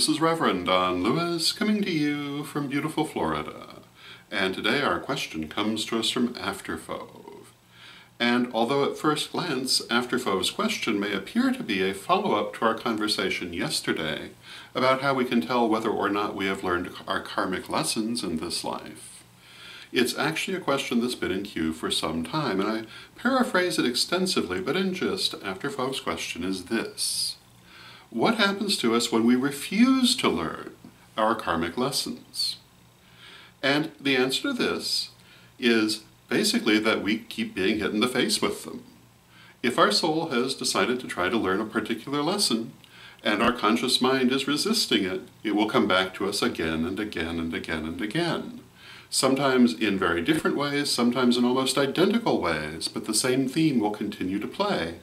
this is Reverend Don Lewis coming to you from beautiful Florida. And today our question comes to us from Afterfove. And although at first glance Afterfove's question may appear to be a follow-up to our conversation yesterday about how we can tell whether or not we have learned our karmic lessons in this life, it's actually a question that's been in queue for some time, and I paraphrase it extensively, but in gist, Afterfove's question is this: what happens to us when we refuse to learn our karmic lessons? And the answer to this is basically that we keep being hit in the face with them. If our soul has decided to try to learn a particular lesson, and our conscious mind is resisting it, it will come back to us again and again and again and again. Sometimes in very different ways, sometimes in almost identical ways, but the same theme will continue to play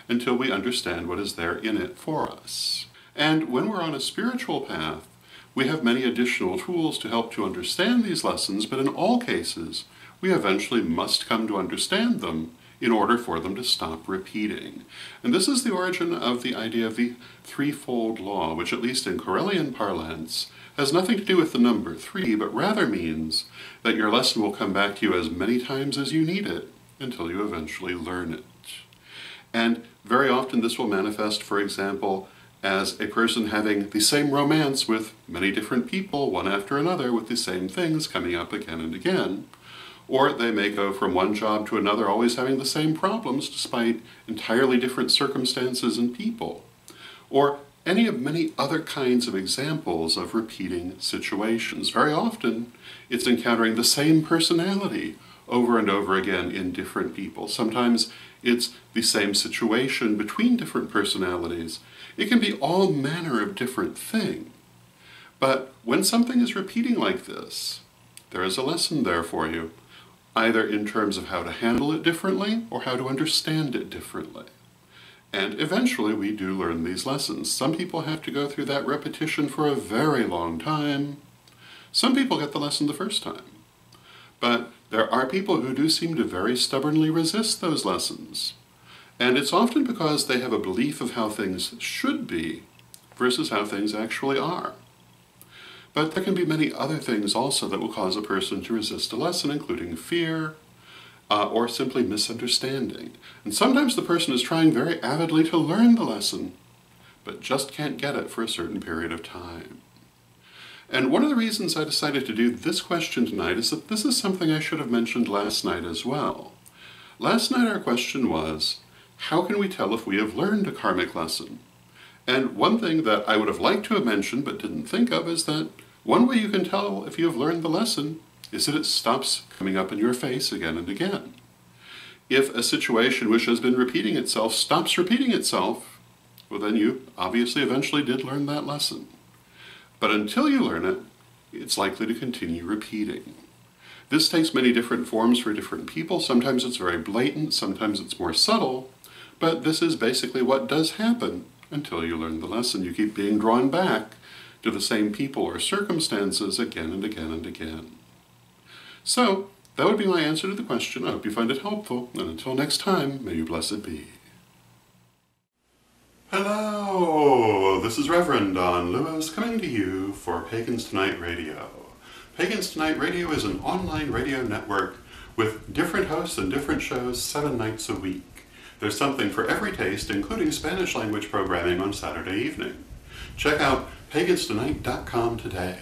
until we understand what is there in it for us. And when we're on a spiritual path, we have many additional tools to help to understand these lessons, but in all cases, we eventually must come to understand them in order for them to stop repeating. And this is the origin of the idea of the threefold law, which at least in Correllian parlance has nothing to do with the number 3, but rather means that your lesson will come back to you as many times as you need it until you eventually learn it. And very often this will manifest, for example, as a person having the same romance with many different people, one after another, with the same things coming up again and again. Or they may go from one job to another, always having the same problems despite entirely different circumstances and people. Or any of many other kinds of examples of repeating situations. Very often, it's encountering the same personality over and over again in different people. Sometimes it's the same situation between different personalities. It can be all manner of different things. But when something is repeating like this, there is a lesson there for you, either in terms of how to handle it differently or how to understand it differently. And eventually we do learn these lessons. Some people have to go through that repetition for a very long time. Some people get the lesson the first time. But there are people who do seem to very stubbornly resist those lessons. And it's often because they have a belief of how things should be versus how things actually are. But there can be many other things also that will cause a person to resist a lesson, including fear, or simply misunderstanding. And sometimes the person is trying very avidly to learn the lesson, but just can't get it for a certain period of time. And one of the reasons I decided to do this question tonight is that this is something I should have mentioned last night as well. Last night our question was, how can we tell if we have learned a karmic lesson? And one thing that I would have liked to have mentioned but didn't think of is that one way you can tell if you have learned the lesson is that it stops coming up in your face again and again. If a situation which has been repeating itself stops repeating itself, well then you obviously eventually did learn that lesson. But until you learn it, it's likely to continue repeating. This takes many different forms for different people. Sometimes it's very blatant, sometimes it's more subtle, but this is basically what does happen until you learn the lesson. You keep being drawn back to the same people or circumstances again and again and again. So, that would be my answer to the question. I hope you find it helpful, and until next time, may you blessed be. Hello, this is Reverend Don Lewis coming to you for Pagans Tonight Radio. Pagans Tonight Radio is an online radio network with different hosts and different shows 7 nights a week. There's something for every taste, including Spanish language programming on Saturday evening. Check out paganstonight.com today.